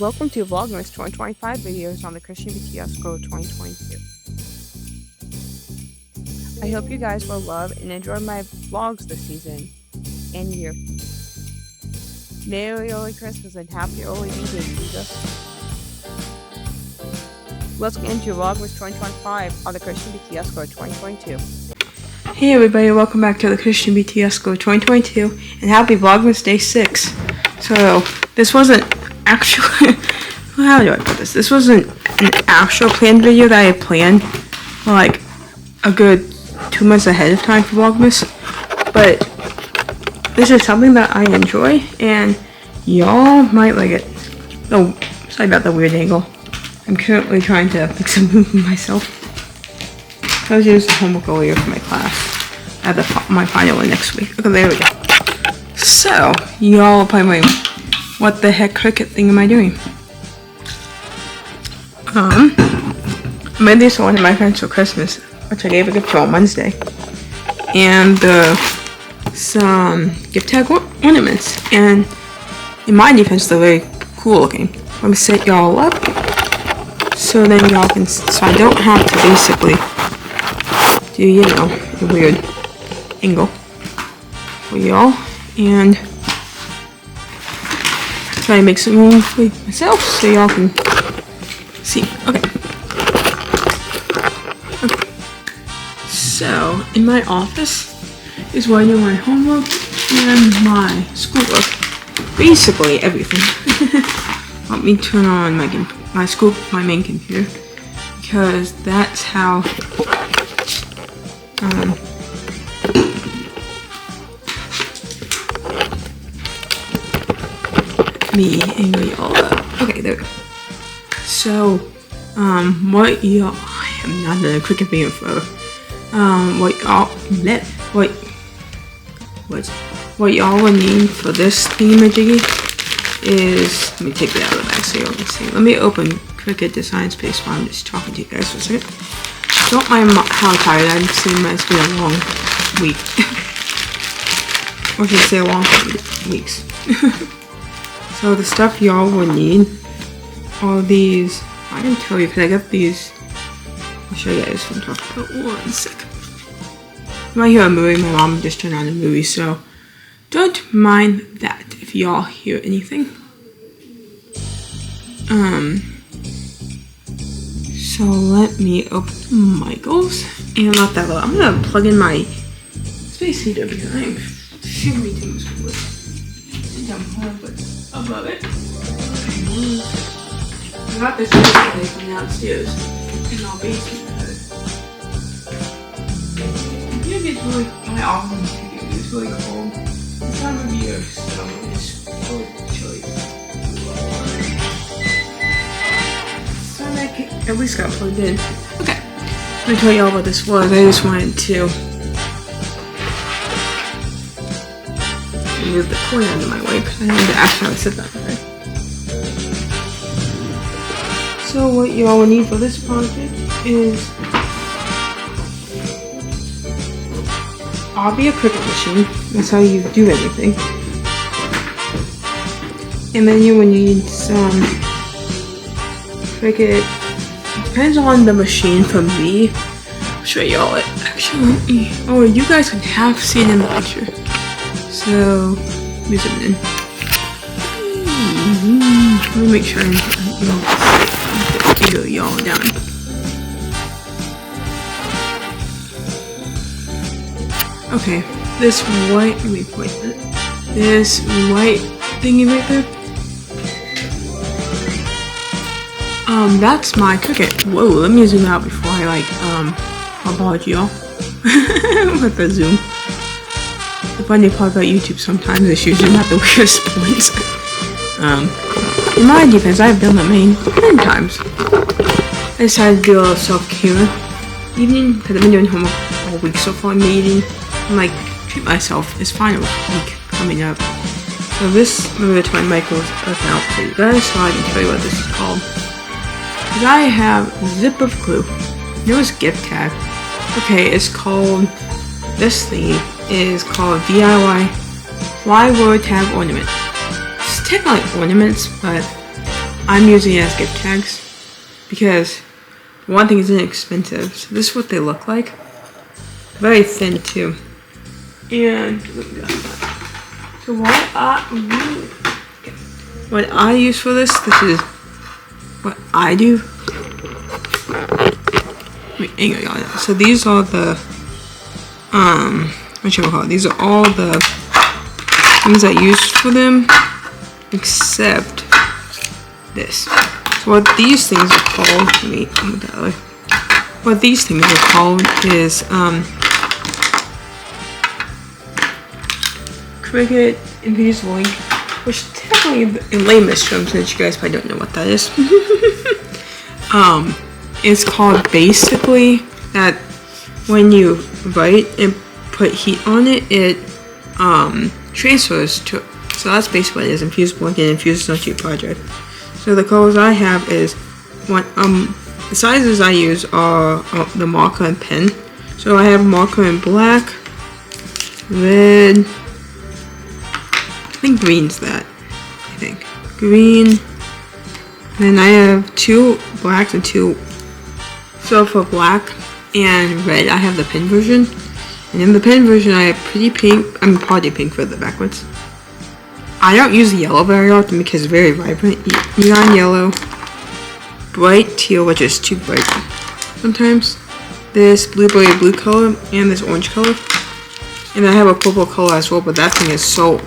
Welcome to Vlogmas 2025 videos on the Christian BTS Girl 2022. I hope you guys will love and enjoy my vlogs this season and year. Merry early Christmas and happy early New Year, Jesus. Let's get into Vlogmas 2025 on the Christian BTS Girl 2022. Hey everybody, welcome back to the Christian BTS Girl 2022 and happy Vlogmas Day 6. So, this wasn't actually, how do I put this? This wasn't an actual planned video that I planned like a good 2 months ahead of time for Vlogmas, but this is something that I enjoy and y'all might like it. Oh, sorry about the weird angle. I'm currently trying to fix a movement myself. I was doing some homework earlier for my class. I have my final one next week. Okay, there we go. So, y'all probably wondering, what the heck Cricut thing am I doing? I made this for one of my friends for Christmas, which I gave a gift to on Wednesday. And some gift tag ornaments. And in my defense, they're very cool looking. Let me set y'all up so then y'all can, so I don't have to basically do, you know, a weird angle for y'all, and try to make some room for myself so y'all can see. Okay. So in my office is where I do my homework and my schoolwork. Basically everything. Let me turn on my main computer, because that's how me angle y'all up. Okay, there we go. So, what y'all, I am not in a Cricut video for, what y'all will need for this thingamajiggy is, let me take that out of the back so y'all can see. Let me open Cricut Design Space while I'm just talking to you guys for a second. Don't mind how tired I'm saying. It's been a long week. Or should I say a long weeks. So the stuff y'all will need are these. I can tell you because I got these. I'll show you guys what I'm talking about. 1 second. You might hear a movie. My mom just turned on the movie, so don't mind that if y'all hear anything. So let me open Michael's and let that go. I'm gonna plug in my space heater because I'm shooting me too much wood. Above it. I got this today from downstairs in our basement. My office is really cold. This time of year, so it's really chilly. So I at least got plugged in. Okay. Let me tell you all what this was. I just wanted to move the corner out of my way because I need to actually sit that way. So what you all will need for this project is obviously a Cricut machine. That's how you do everything. And then you will need some Cricut. Depends on the machine for me. I'll show y'all it. Actually, oh, you guys can have seen in the picture. So, let me zoom in. Let me make sure I figure y'all down. Okay, this white, let me point it. This white thingy right there. That's my Cricut. Whoa, let me zoom out before I apologize y'all. With the zoom. The funny part about YouTube sometimes is usually not the weirdest points. In my defense, I've done that many times. I decided to do a little self-care evening because I've been doing homework all week so far in the evening. I'm like, treat myself. It's final week coming up. So this, I'm going to go to my Michael's account for you guys so I can tell you what this is called. Because I have zip of clue. There was gift tag. Okay, it's called, this thingy is called DIY Fly Word Tag Ornament. It's technically ornaments, but I'm using it as gift tags because one thing is inexpensive. So this is what they look like. Very thin too. And so what I use for this is what I do. Wait, hang on, y'all. So these are the what you call it? These are all the things I use for them, except this. So what these things are called? Let me move that way. What these things are called is Cricut Invisible Ink, which technically in layman's terms, since you guys probably don't know what that is, it's called basically that when you write and put heat on it, it transfers to. So that's basically what it is. Infusable ink and infuses onto your project. So the colors I have is the sizes I use are the marker and pen. So I have marker in black, red. I think green's that. I think green. And I have 2 blacks and 2. So for black and red, I have the pen version. And in the pen version, I have pretty pink. I'm party pink for the backwards. I don't use the yellow very often because it's very vibrant. Neon yellow, bright teal, which is too bright sometimes. This blueberry blue color and this orange color. And I have a purple color as well, but that thing is so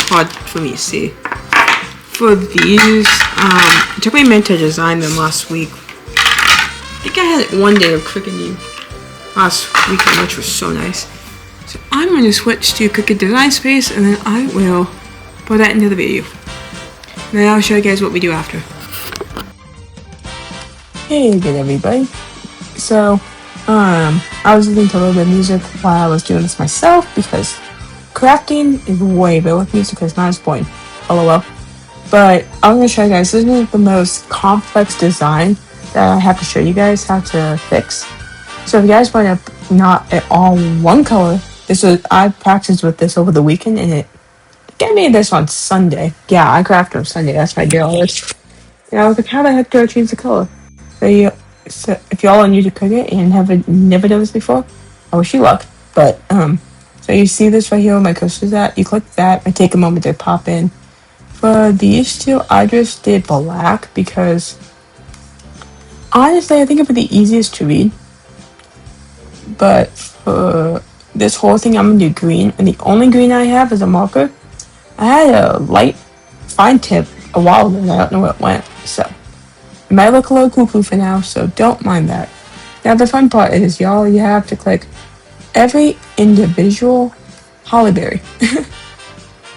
hard for me to see. For these, it took me a minute to design them last week. I think I had 1 day of Cricut last weekend, which was so nice. So I'm going to switch to Cricut Design Space, and then I will put that into the video. And then I'll show you guys what we do after. Hey again, everybody. So, I was listening to a little bit of music while I was doing this myself because crafting is way better with music because it's not as boring. LOL. But I'm going to show you guys, this is the most complex design that I have to show you guys how to fix. So if you guys want to not at all one color, I practiced with this over the weekend and I made this on Sunday. Yeah, I crafted on Sunday, that's my deal. And I was like, how the heck do I change the color? So if y'all are new to Cricut and have never done this before, I wish you luck. But so you see this right here where my cursor is at, you click that, I take a moment to pop in. For these two, I just did black because honestly, I think it'd be the easiest to read. But for this whole thing, I'm gonna do green, and the only green I have is a marker. I had a light fine tip a while ago, and I don't know where it went, so it might look a little cuckoo for now, so don't mind that. Now the fun part is, y'all, you have to click every individual holly berry.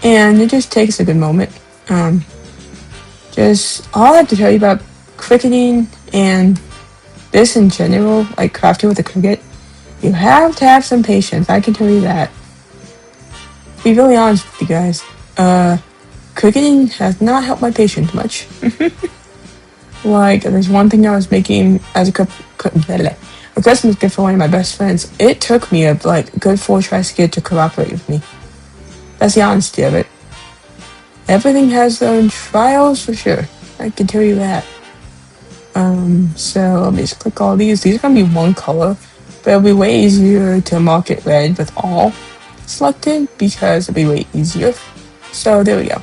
And it just takes a good moment. Just all I have to tell you about cricketing and this in general, like crafting with a Cricut, you have to have some patience, I can tell you that. To be really honest with you guys, cricketing has not helped my patience much. Like, there's one thing I was making as a Christmas gift for one of my best friends. It took me a good 4 tries to get it to cooperate with me. That's the honesty of it. Everything has their own trials for sure, I can tell you that. So let me just click all these. These are gonna be one color, but it'll be way easier to mark it red with all selected because it'll be way easier. So there we go.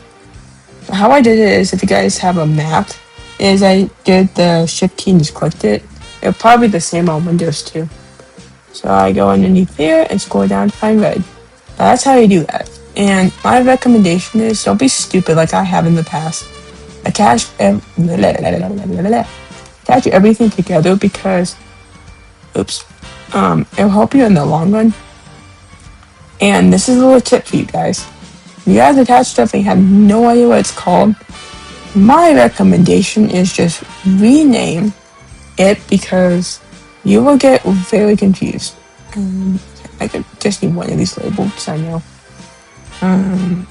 How I did it is, if you guys have a map, is I did the shift key and just clicked it. It'll probably be the same on Windows too. So I go underneath there and scroll down to find red. That's how you do that. And my recommendation is, don't be stupid like I have in the past. Attach everything together because, it'll help you in the long run. And this is a little tip for you guys. If you guys attach stuff and you have no idea what it's called, my recommendation is just rename it because you will get very confused. I could just need one of these labels, I know. And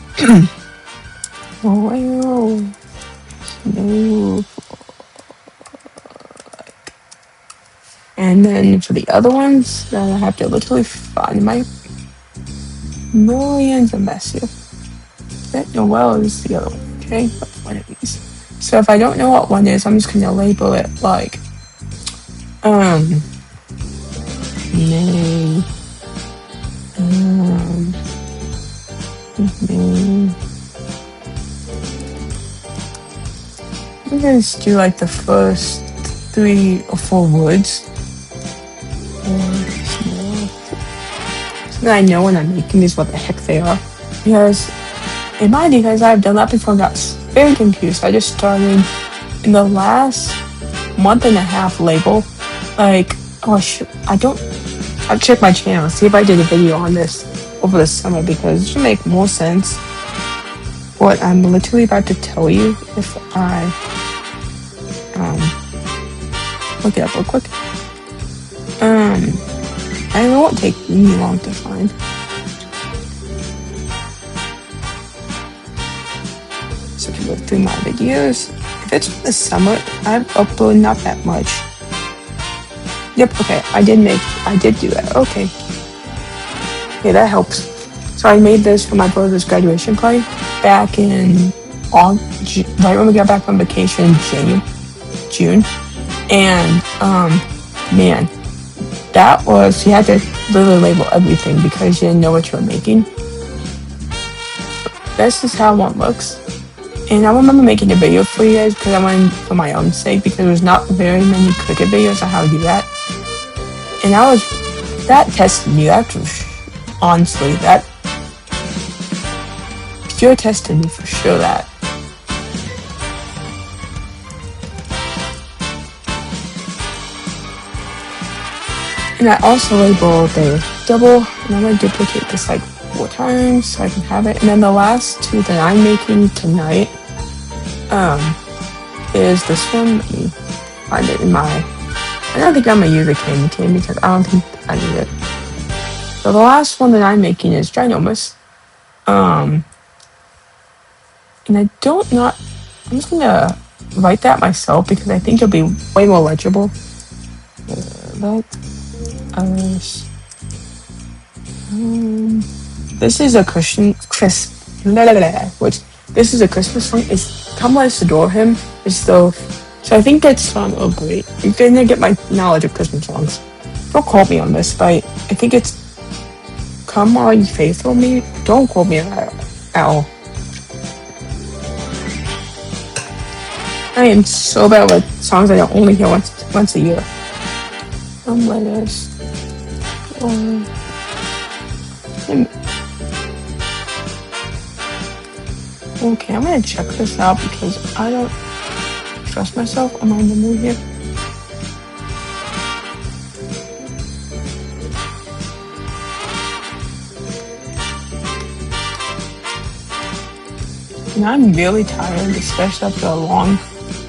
then for the other ones, that I have to literally find my millions of mess here. That Noel is the other one, okay? One of these. So if I don't know what one is, I'm just gonna label it like May. May. I'm gonna just do like the first 3 or 4 words. So that I know when I'm making these what the heck they are. Because in mind you guys, I've done that before and got very confused. I just started in the last month and a half label. Like, oh shoot, I'll check my channel, see if I did a video on this over the summer, because it should make more sense what I'm literally about to tell you if I look it up real quick. And it won't take me long to find. So if you go through my videos, if it's from the summer, I've uploaded not that much. Yep, okay, I did do that, okay. Okay, that helps. So I made this for my brother's graduation party back in right when we got back from vacation in June. And, man, that was, you had to literally label everything because you didn't know what you were making. This is how one looks. And I remember making a video for you guys because I wanted for my own sake, because there's not very many Cricut videos on how to do that. And that tested me. That was, honestly, that sure tested me for sure. That. And I also labeled the double, and I'm gonna duplicate this like 4 times so I can have it. And then the last 2 that I'm making tonight is this one. Let me find it in my. I don't think I'm gonna use a candy cane because I don't think I need it. So the last one that I'm making is Vlogmas. And I don't not. I'm just gonna write that myself because I think it'll be way more legible. This is a this is a Christmas song. It's "Come Let Us Adore Him." So I think that's great. You're gonna get my knowledge of Christmas songs. Don't quote me on this, but I think it's "Come All You Faithful Me." Don't quote me on that at all. I am so bad with songs I don't only hear once a year. Come let us. Okay, I'm gonna check this out because I don't trust myself. Am I in the mood here? And I'm really tired, especially after a long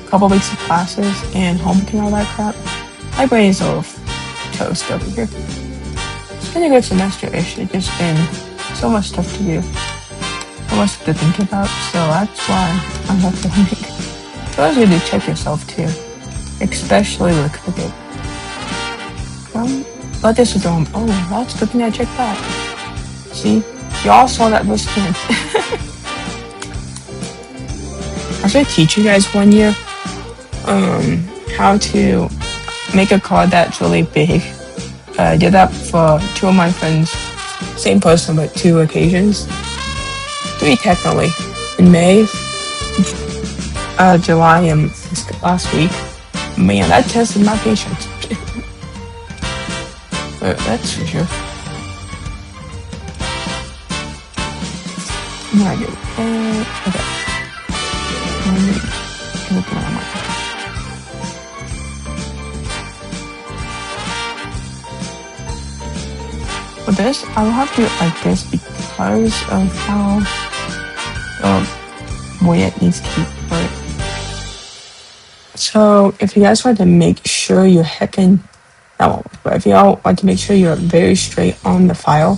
couple weeks of classes and homework and all that crap. My brain is a little toast over here. It's been a good semester-ish. It's just been so much stuff to do. So much to think about, so that's why I'm not filming. So I was going to check yourself too, especially with Cricut. Let this go. Oh, that's good thing I checked that. See, y'all saw that wristband. I was going to teach you guys one year how to make a card that's really big. I did that for 2 of my friends, same person but 2 occasions. 3 technically, in May, July, and last week. Man, that tested my patience. That's for sure. No, I do. Okay. For this, I will have to do it like this because of how way it needs to be put. So if you guys want to make sure you're heckin', that won't work, but if y'all want to make sure you're very straight on the file,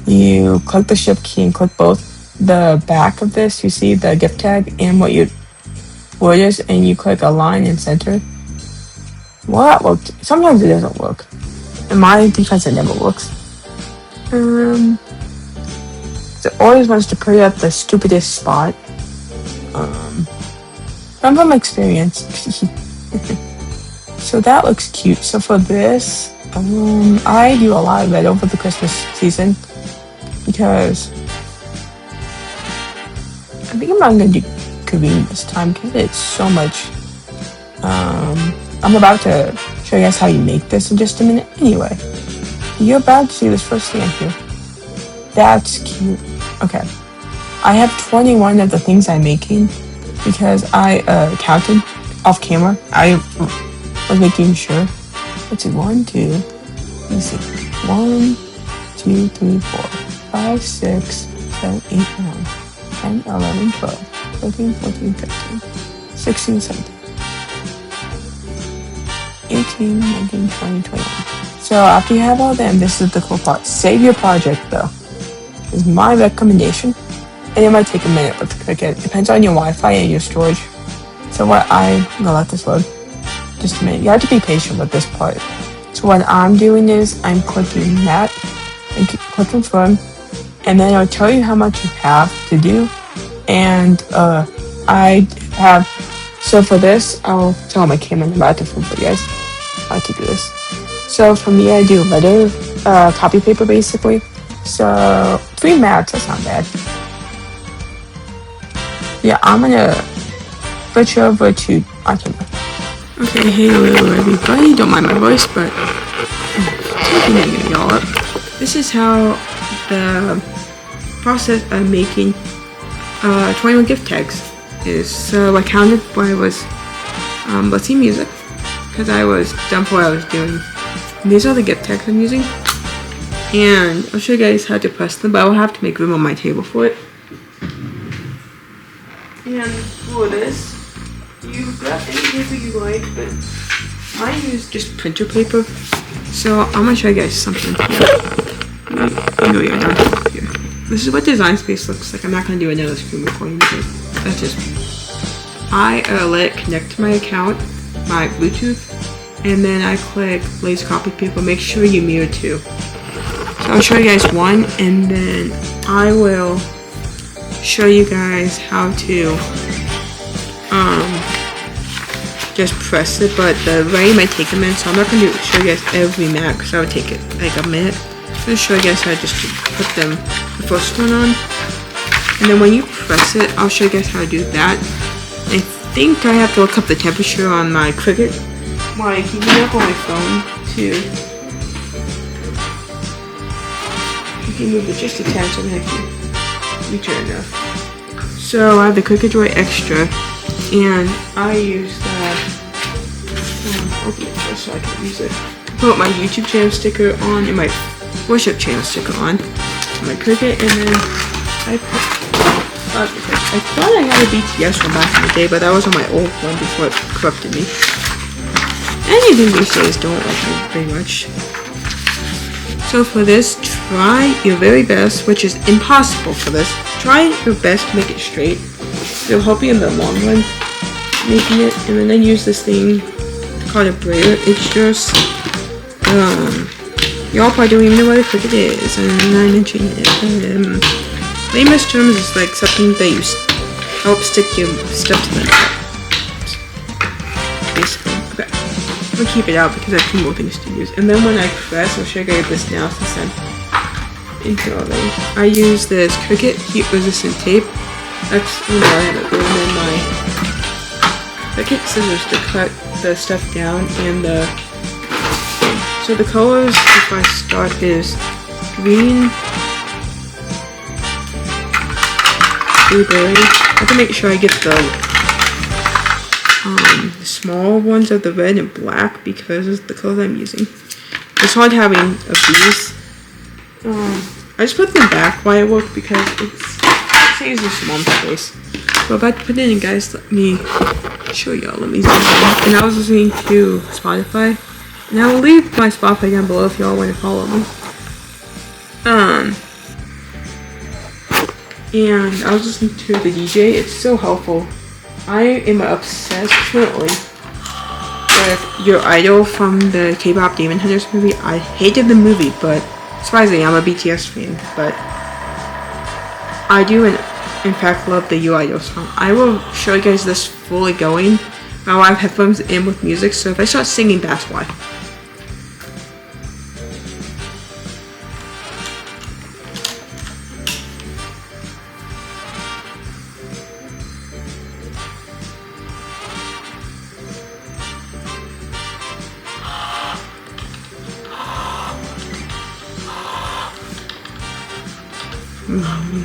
you click the shift key and click both the back of this, you see the gift tag and what it is, and you click align and center. Well, that worked. Sometimes it doesn't work. In my defense, it never works. It always wants to put it at the stupidest spot. from experience. So that looks cute. So for this, I do a lot of it over the Christmas season because I think I'm not gonna do green this time because it's so much. I'm about to show you guys how you make this in just a minute. Anyway, you're about to see this first thing here. That's cute. Okay, I have 21 of the things I'm making because I counted off camera. I was making sure. Let's see, 1, 2, let's see, 1, 2, 3, 4, 5, 6, 7, 8, 9, 10, 11, 12, 13, 14, 15, 16, 17, 18, 19, 20, 21. So after you have all them, this is the cool part. Save your project though. Is my recommendation. And it might take a minute with Cricut. Depends on your Wi-Fi and your storage. So I'm gonna let this load. Just a minute. You have to be patient with this part. So what I'm doing is I'm clicking that and click confirm, and then it'll tell you how much you have to do. And I have, so for this, I'll tell my camera I'm about to film for you guys how to do this. So for me, I do letter copy paper basically. So 3 mats, that's not bad. Yeah, I'm gonna switch over to my camera. Okay, hey hello everybody, don't mind my voice, but taking y'all up. This is how the process of making 21 gift tags is. So I counted when I was listening music, because I was done for what I was doing. And these are the gift tags I'm using. And I'll show you guys how to press them, but I will have to make room on my table for it. And for this, you grab any paper you like, but I use just printer paper. So I'm gonna show you guys something here. This is what Design Space looks like. I'm not gonna do another screen recording because that's just. I let it connect to my account, my Bluetooth, and then I click Lace Copy Paper. Make sure you mirror too. So I'll show you guys one, and then I will show you guys how to just press it, but the writing might take a minute, so I'm not going to show you guys every mat because that would take it like a minute. I'm going to show you guys how just to put them, the first one on, and then when you press it, I'll show you guys how to do that. I think I have to look up the temperature on my Cricut while I keep it up on my phone too. You can move it just a tad so that I can reach it enough. So I have the Cricut Joy Extra, and I use that. Open it just so I can use it. Put my YouTube channel sticker on and my worship channel sticker on my Cricut, and then I thought I had a BTS one back in the day, but that was on my old one before it corrupted me. Anything these days don't like me very much. So for this, try your very best, which is impossible for this. Try your best to make it straight. It'll help you in the long run making it. And then I use this thing called a brayer. It's just y'all probably don't even know what a Cricut is, and I mentioned it. Layman's terms is like something that you help stick your stuff to the basically. Okay. I'm gonna keep it out because I have 2 more things to use. And then when I press, I'll show you guys this now since I'm into all that. I use this Cricut heat resistant tape. That's and then my Cricut scissors to cut the stuff down, and so the colors if I start is green, blueberry. I have to make sure I get the small ones of the red and black because it's the colors I'm using. It's hard having of these. I just put them back while I work because it saves us some space. So I'm about to put it in, guys. Let me show y'all. Let me zoom in. And I was listening to Spotify, and I will leave my Spotify down below if y'all want to follow me. And I was listening to the DJ. It's so helpful. I am obsessed currently with Your Idol from the K-pop Demon Hunters movie. I hated the movie, but surprisingly, I'm a BTS fan. But I do an in fact love the You Idol song. I will show you guys this fully going. Now I have headphones in with music, so if I start singing, that's why.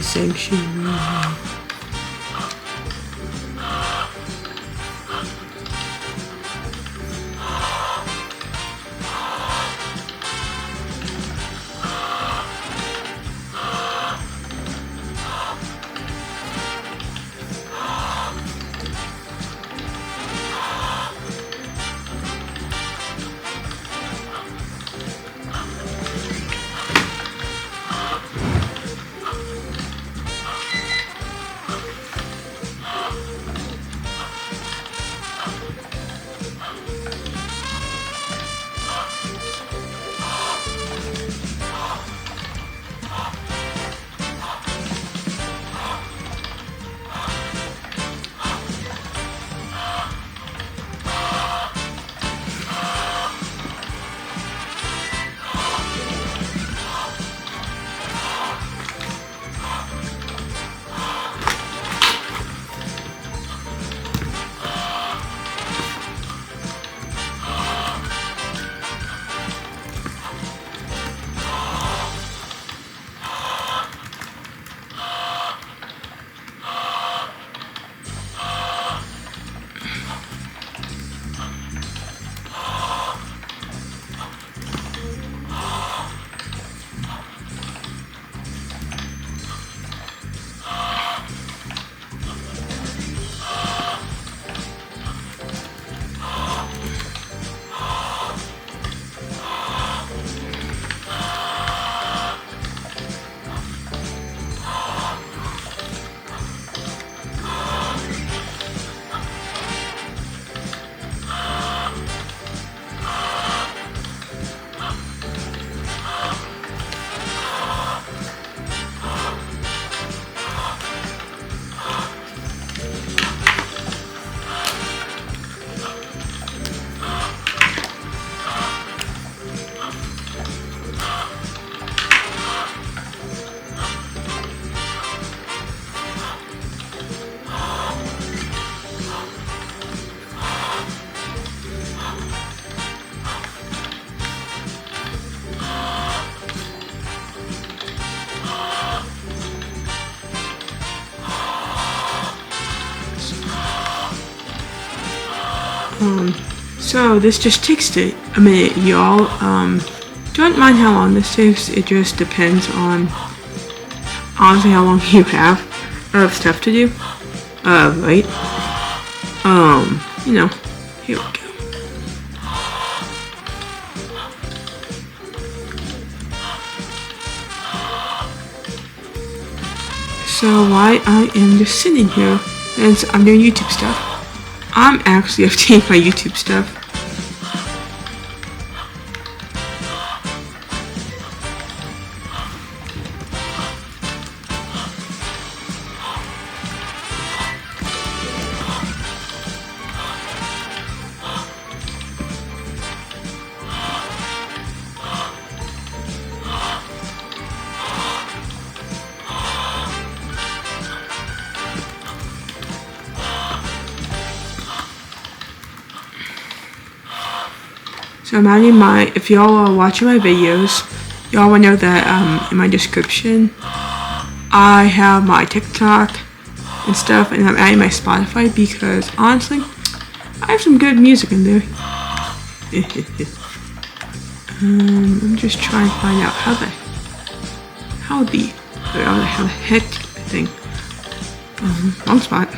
Sanctuary. So this just takes a minute, y'all. Don't mind how long this takes. It just depends on honestly how long you have of stuff to do. Right? You know, here we go. So while I am just sitting here and I'm doing YouTube stuff, I'm actually updating my YouTube stuff. So I'm adding if y'all are watching my videos, y'all will know that in my description, I have my TikTok and stuff, and I'm adding my Spotify because honestly, I have some good music in there. I'm just trying to find out how the heck thing. Wrong spot.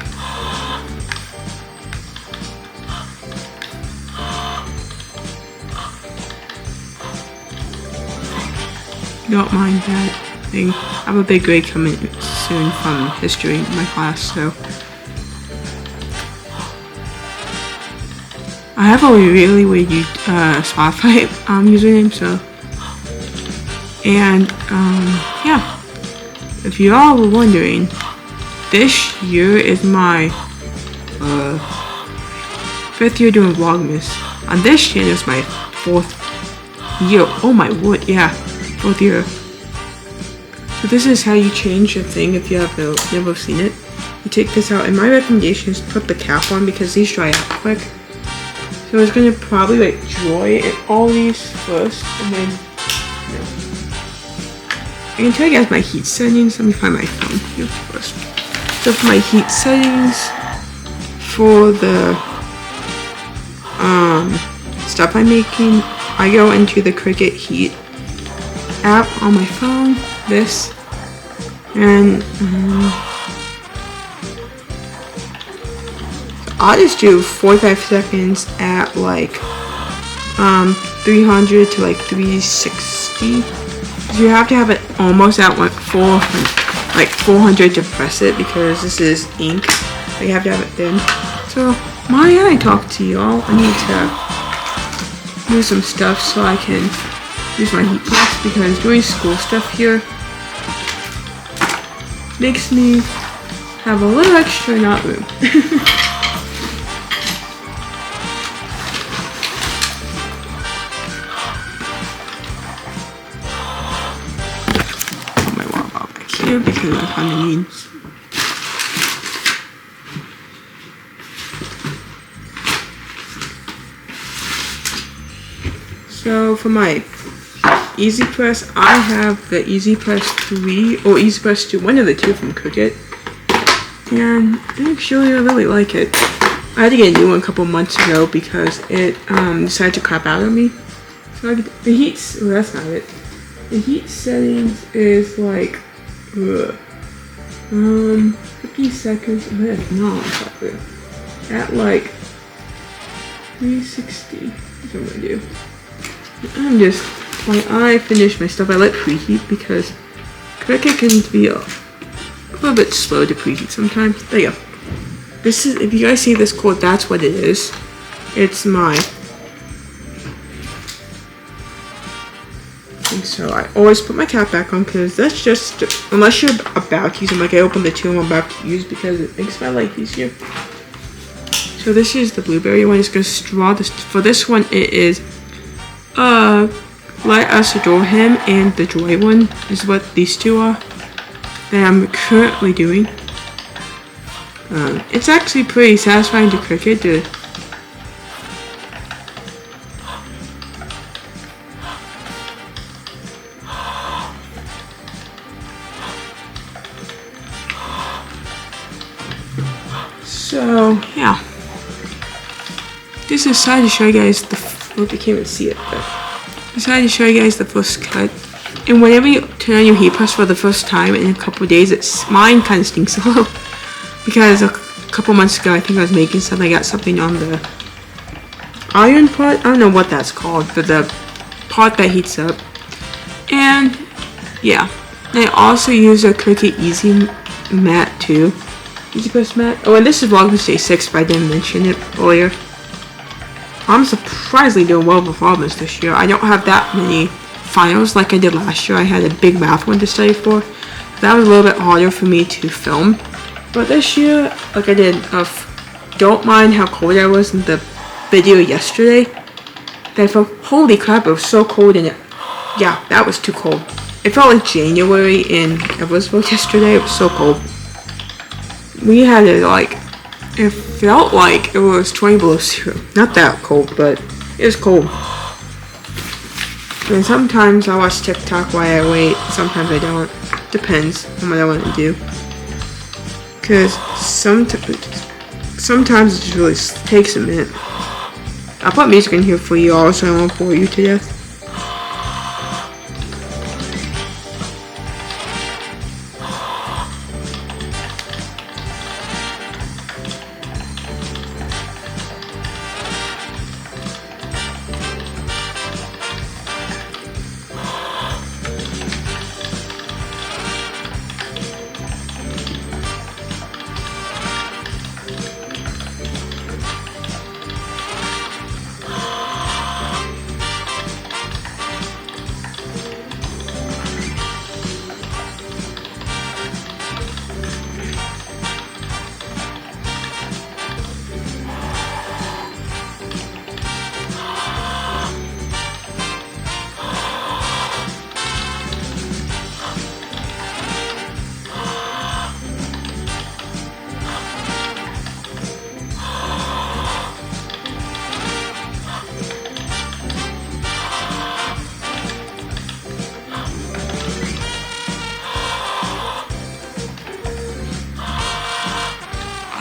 Don't mind that thing. I have a big grade coming soon from history in my class, so I have a really weird Spotify username, so yeah. If you all were wondering, this year is my 5th year doing Vlogmas. On this channel is my 4th year. Oh my word, yeah, 4th year. So this is how you change your thing if you have never seen it. You take this out, and my recommendation is put the cap on because these dry out quick. So it's gonna probably like dry all these first, and then I can tell you guys my heat settings. Let me find my phone here first. So for my heat settings, for the stuff I'm making, I go into the Cricut heat app on my phone, this, and I'll just do 45 seconds at like 300 to like 360. So you have to have it almost at like 400 to press it because this is ink. So you have to have it thin. So while I talk to y'all, I need to do some stuff so I can use my heat press because doing school stuff here makes me have a little extra not room. Put my water bottle back here because I kind of need. So for my Easy Press, I have the Easy Press 3 or Easy Press 2, one of the two from Cricut, and actually I really like it. I had to get a new one a couple months ago because it decided to crap out on me. So the heat, oh, that's not it. The heat settings is like 50 seconds. Oh, that's not proper. At like 360. That's what I'm gonna do. I'm just, when I finish my stuff, I let preheat because Cricut can be a little bit slow to preheat sometimes. There you go. This is, if you guys see this code, that's what it is. It's my thing. So I always put my cap back on because that's just, unless you're about to use them, like I opened the two I'm about to use because it makes my life easier. So this is the blueberry one. It's gonna draw this. For this one, it is Let Us Adore Him, and the Joy one is what these two are that I'm currently doing. It's actually pretty satisfying to Cricut to so yeah. This is decided to show you guys the hope you can't even see it, but I decided to show you guys the first cut. And whenever you turn on your heat press for the first time in a couple of days, mine kind of stinks a little because a couple months ago I think I was making something. I got something on the iron pot. I don't know what that's called, but the pot that heats up. And yeah, and I also use a Cricut Easy Mat too. Easy Press Mat. Oh, and this is Vlogmas Day 6, but I didn't mention it earlier. I'm surprisingly doing well with Vlogmas this year. I don't have that many finals like I did last year. I had a big math one to study for. That was a little bit harder for me to film. But this year, like I did, don't mind how cold I was in the video yesterday. That I felt, holy crap, it was so cold in it. Yeah, that was too cold. It felt like January in Eversville yesterday. It was so cold. We had it like, it felt like it was 20 below zero. Not that cold, but it was cold. And sometimes I watch TikTok while I wait. Sometimes I don't. Depends on what I want to do. Because sometimes it just really takes a minute. I'll put music in here for you all so I won't bore you to death.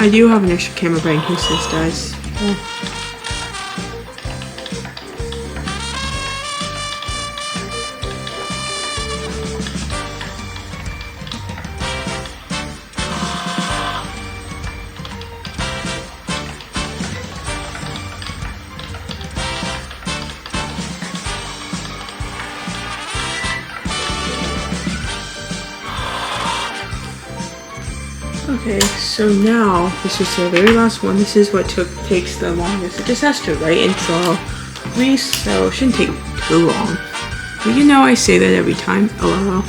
I do have an extra camera but in case this dies. Okay, so now this is the very last one. This is what takes the longest. It just has to write and draw, so it shouldn't take too long. But you know I say that every time. LOL.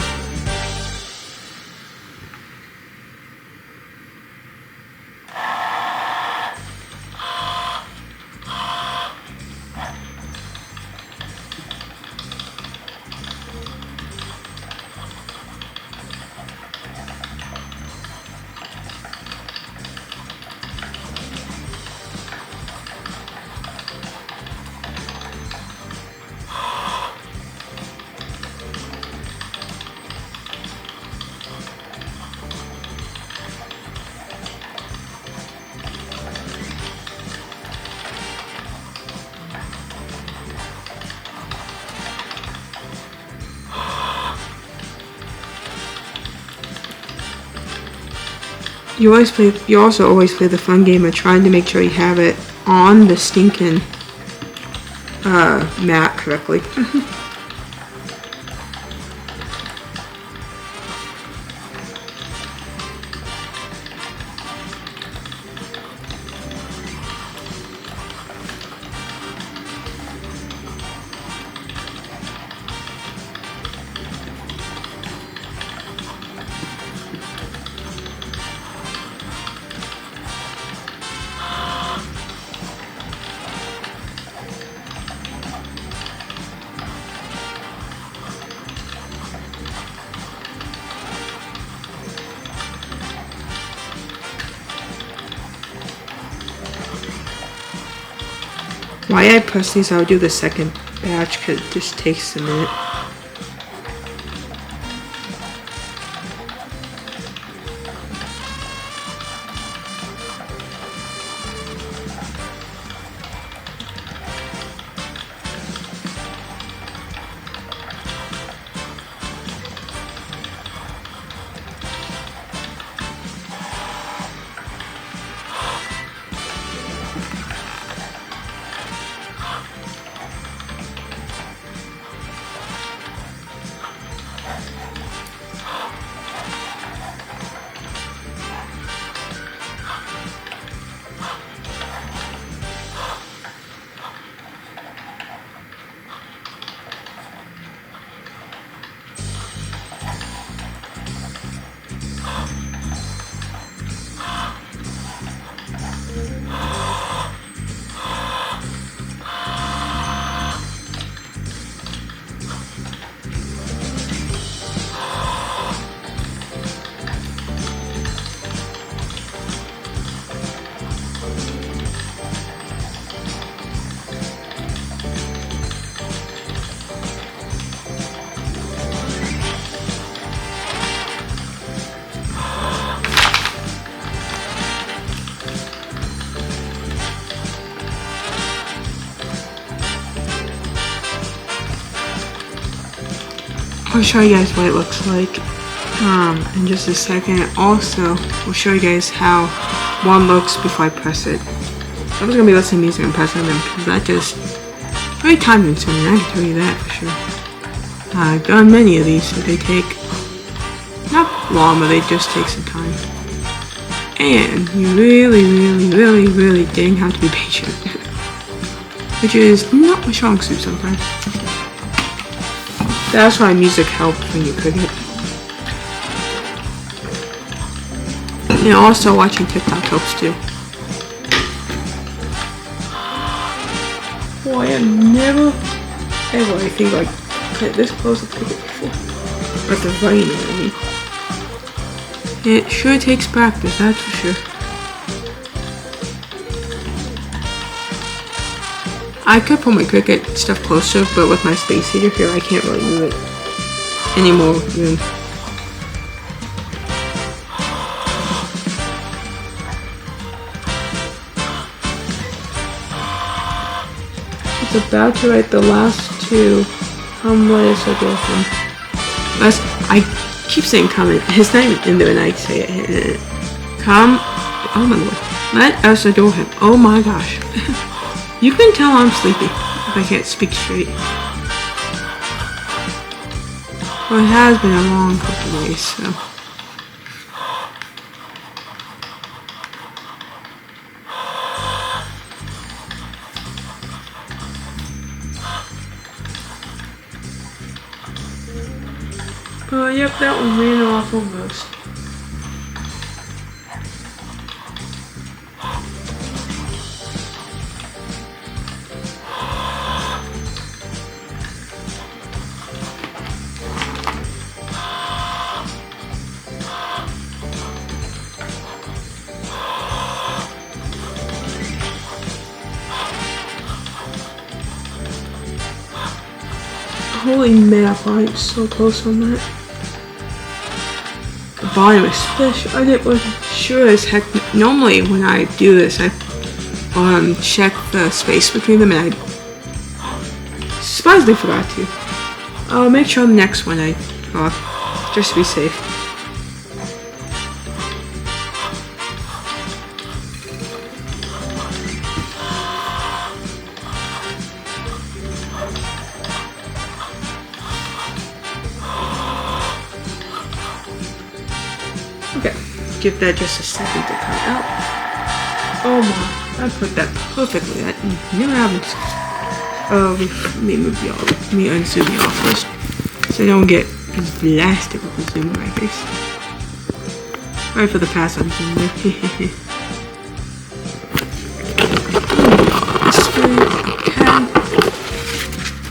You also always play the fun game of trying to make sure you have it on the stinking mat correctly. Why I press these, I'll do the second batch because it just takes a minute. I'll show you guys what it looks like in just a second. Also, we'll show you guys how one looks before I press it. I was gonna be listening to music and pressing them because that just very time consuming. I can tell you that for sure. I've done many of these, so they take not long, but they just take some time. And you really dang have to be patient, which is not my strong suit sometimes. That's why music helps when you Cricut. And also watching TikTok helps too. Boy, I have never ever, I think, like cut this close to Cricut before. But the writing, I mean. It sure takes practice, that's for sure. I could put my Cricut stuff closer, but with my space heater here, I can't really move it anymore. about to write the last two. What is a girlfriend? I keep saying comment. His name is in there and I say it. Come. Oh my lord. Let us adore him. Oh my gosh. You can tell I'm sleepy if I can't speak straight. Well, it has been a long couple of days, so. Oh, yep, that one ran off almost. Holy map, I'm so close on that. The bottom especially, I wasn't sure as heck. Normally when I do this, I check the space between them, and I surprisingly forgot to. I'll make sure on the next one I just to be safe. Okay, give that just a second to come out. Oh my, I put that perfectly. That never happens. Let me move y'all. Let me unzoom y'all first, so I don't get blasted with the zoom in my face. Sorry for the pass on zoom there. Okay.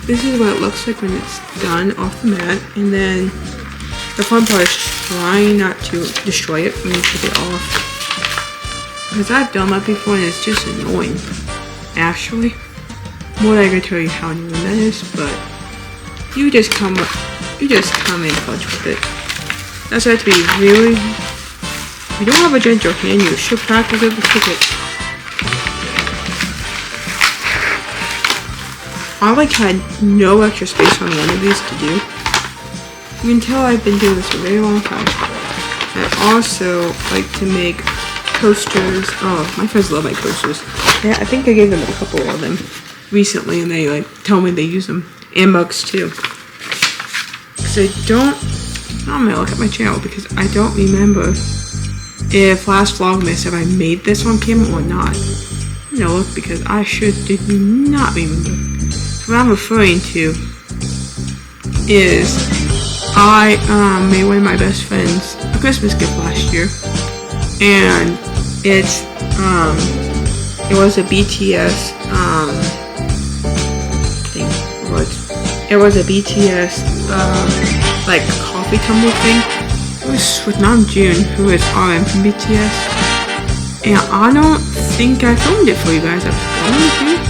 This is what it looks like when it's done off the mat, and then the fun part is trying not to destroy it when you take it off. Because I've done that before and it's just annoying. Actually, more like I tell you how annoying that is, but you just come in touch with it. That's why to be really. If you don't have a gentle hand, you should practice it with Cricut. I had no extra space on one of these to do. You can tell I've been doing this for a very long time. I also like to make coasters. Oh, my friends love my coasters. Yeah, I think I gave them a couple of them recently, and they tell me they use them. And mugs too. Because I'm gonna look at my channel because I don't remember if last Vlogmas if I made this on camera or not. I'm gonna look because I did not remember. What I'm referring to is I made one of my best friends a Christmas gift last year, and it was a BTS thing. It was a BTS like coffee tumbler thing. It was with Namjoon, who is RM from BTS, and I don't think I filmed it for you guys. I was going to.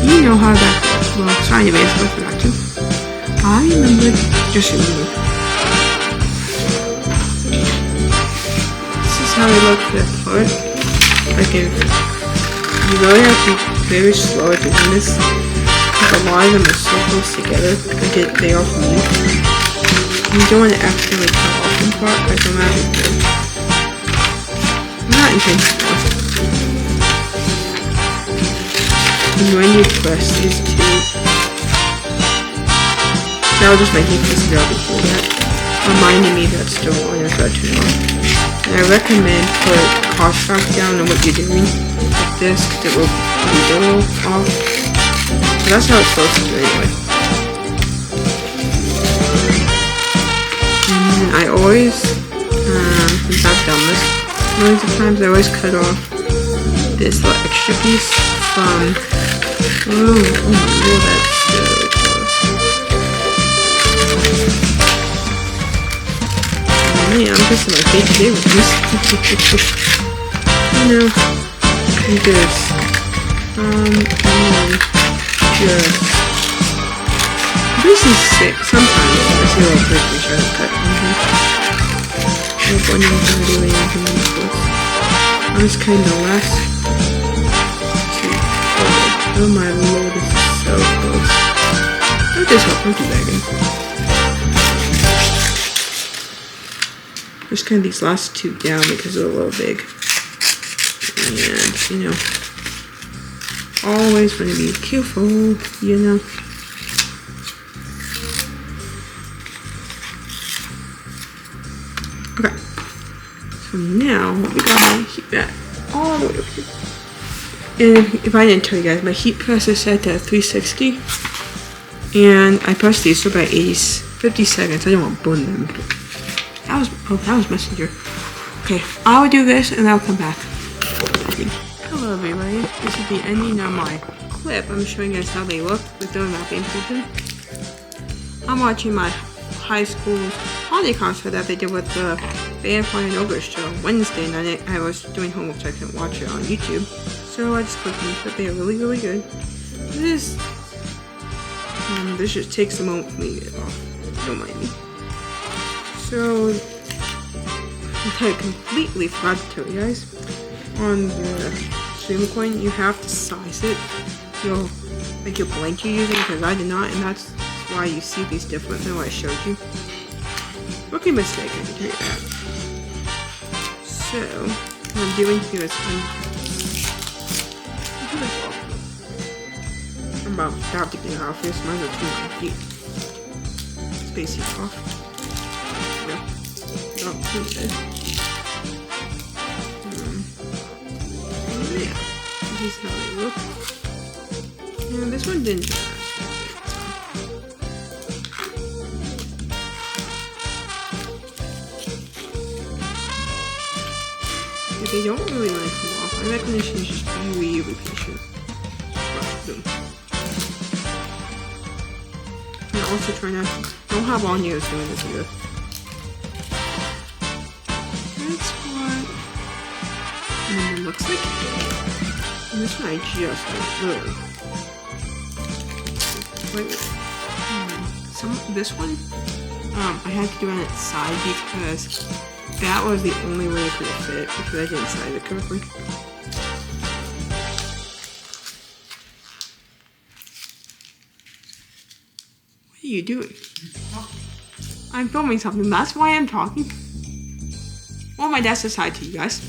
You know how that goes. Well, sorry, anyways, I forgot to. I remembered. Just remember. This is how I look at part. You really have to be very slow at doing this, because a lot of them are so close together. They are from you. You don't want to accidentally cut off one part, like I'm having to. Not intentional. And when you press these two, that was just my deepest girl before that, reminding me that still on your start to on. And I recommend put crosstalk down on what you're doing, like this, because it will be a little off. So that's how it's supposed to be anyway. And then I always, since I've done this millions of times, I always cut off this little extra piece from. Oh my lord, that's so close. Oh man, I'm just in my face today with this. You know, do this. And then just. This is sick. Sometimes I see a little quickly trying to cut. No one knows how to do anything like this. I'm just cutting the last. Oh my lord. this is so close. Don't just help, don't do that again. Just kind of these last two down because they're a little big. And, you know, always want to be careful, you know. Okay. So now, we got my heat back all the way up here. And if I didn't tell you guys, my heat press is set to 360. And I pressed these for about 50 seconds. I don't want to burn them. That was Messenger. Okay, I'll do this and I'll come back. Hello everybody, this is the ending of my clip. I'm showing you guys how they look with their mapping position. I'm watching my high school holiday concert that they did with the band flying over show Wednesday night. I was doing homework so I couldn't watch it on YouTube. So I just clicked into it. They are really, really good. This just takes a moment for me to get off. Don't mind me. So I completely forgot to tell you guys. On the stream coin, you have to size it. Your blank you're using, because I did not, and that's why you see these different than what I showed you. Rookie mistake, I can tell you that. So what I'm doing here is I'm about to get off this. Might as well do my feet. Space it off. Yeah. Not too bad. Yeah, this is how they look. And this one didn't. If they don't really want to come off, my recommendation is just be really patient. And also try not to, don't have all nails doing this either. That's what it looks like. And this one I just really. This one, I had to do on its side because that was the only way I could fit because I didn't size it correctly. What are you doing? I'm filming something. That's why I'm talking. Well, my dad's aside to you guys.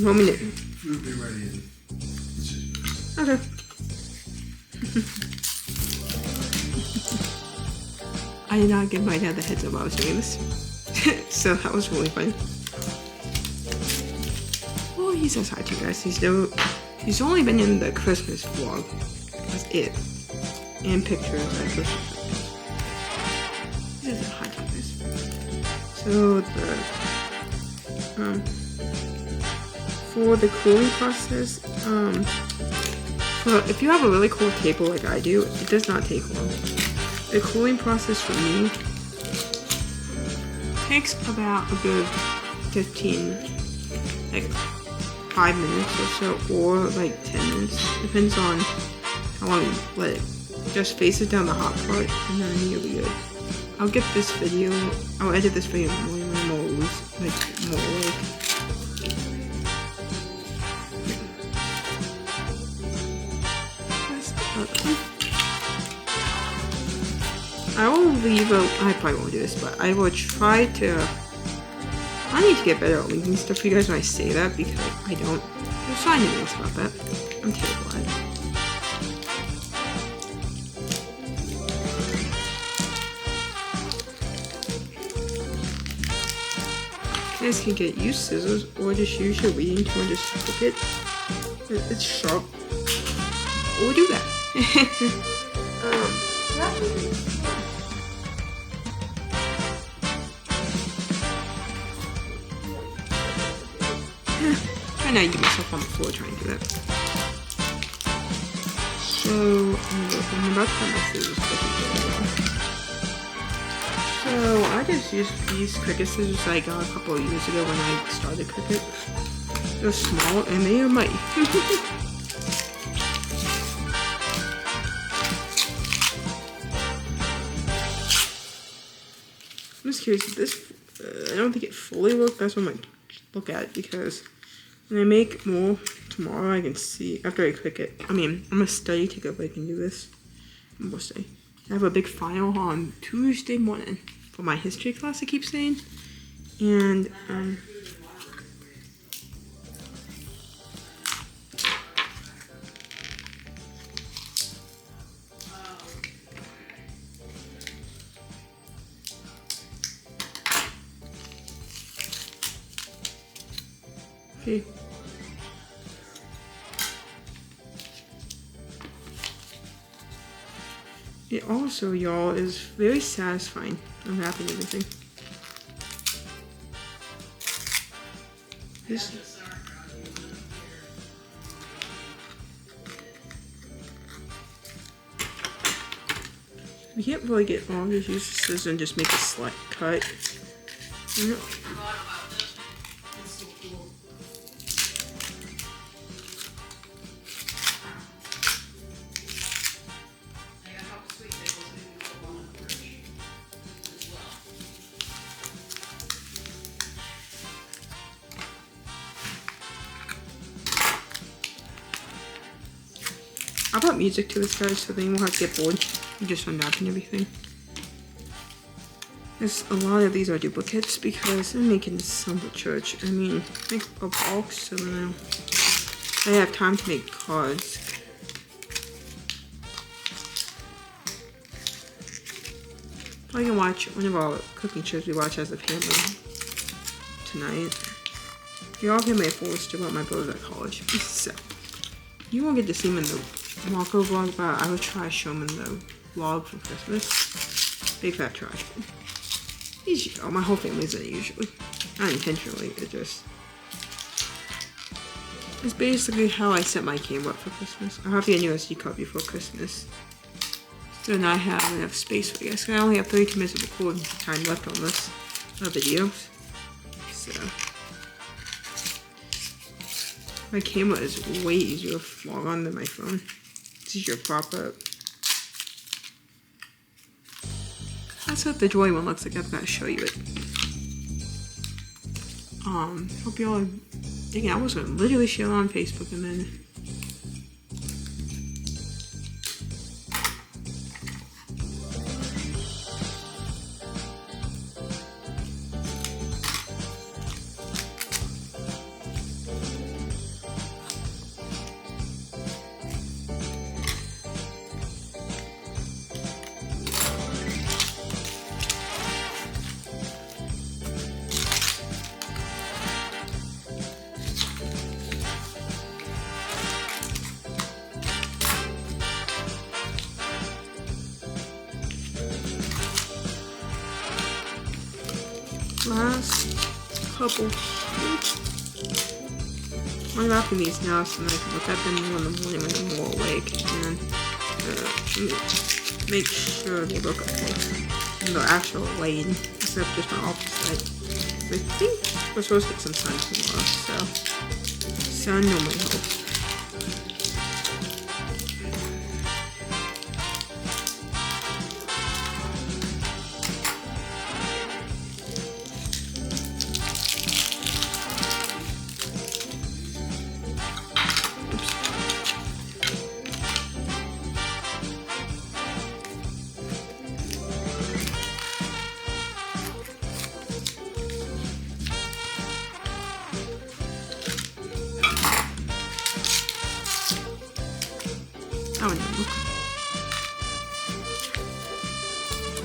1 minute. Food be ready. Okay. I did not give my dad the heads up I was doing this. So that was really funny. Well, he's aside to you guys. He's only been in the Christmas vlog. That's it. And pictures at Christmas. This is a high top this. So for the cooling process, if you have a really cool table like I do, it does not take long. The cooling process for me takes about a good 5 minutes or so, or like 10 minutes. Depends on how long you let it. Just face it down the hot part, and then you'll be good. I'll edit this video more loose, like more like. I will leave I probably won't do this, but I will try to. I need to get better at linking stuff for you guys when I say that because I don't. There's fine evidence about that. I'm terrible at it. You guys can get used scissors or just use your weeding tool and just hook it. It's sharp. Or do that. Try not to get myself on the floor trying to do that. So I'm about to find my scissors. So I just used these Cricut scissors that I got a couple of years ago when I started Cricut. They're small and they are mighty. I'm just curious if this, I don't think it fully worked. That's what I might look at because when I make more tomorrow I can see, after I click it. I mean, I'm gonna study, take a break and do this. We'll see. I have a big final on Tuesday morning for my history class, I keep saying. And, okay. It also, y'all, is very satisfying. I'm happy with everything. This. You can't really get long, just use the scissors and just make a slight cut. You know. I brought music to this, guys, so then you won't have to get bored. You just unwrapping everything. There's a lot of these are duplicates because I'm making this son for church. I mean, make a box so then I have time to make cards. I can watch one of our cooking shows we watch as a family tonight. You all hear my full story about my brothers at college. So, you won't get to see them in the Marco vlog, but I will try to show them in the vlog for Christmas. Big fat trash. Usually, my whole family's in it usually. Not intentionally, it's basically how I set my camera up for Christmas. I have the USB card before Christmas. So then I have enough space for you guys. I only have 32 minutes of recording time left on this video. So my camera is way easier to vlog on than my phone. It's easier to prop up. That's what the joy one looks like. I've got to show you it. Hope y'all are thinking I was gonna literally share it on Facebook and then last couple. I'm wrapping these now so that I can look at them in the morning when I'm more awake and make sure they look okay. And the actual lighting instead of just my office light. I think we're supposed to get some sun tomorrow, so sun normally helps.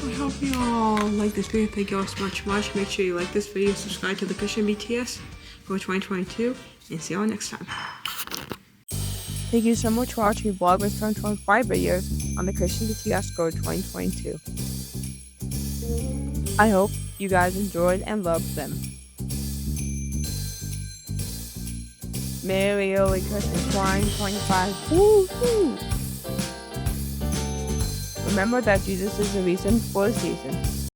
I hope you all like this video. Thank you all so much. Make sure you like this video, subscribe to the Christian BTS for 2022, and see you all next time. Thank you so much for watching Vlogmas 2025 videos on the Christian BTS Girl 2022. I hope you guys enjoyed and loved them. Merry early Christmas 2025. Woo-hoo! Remember that Jesus is the reason for the season.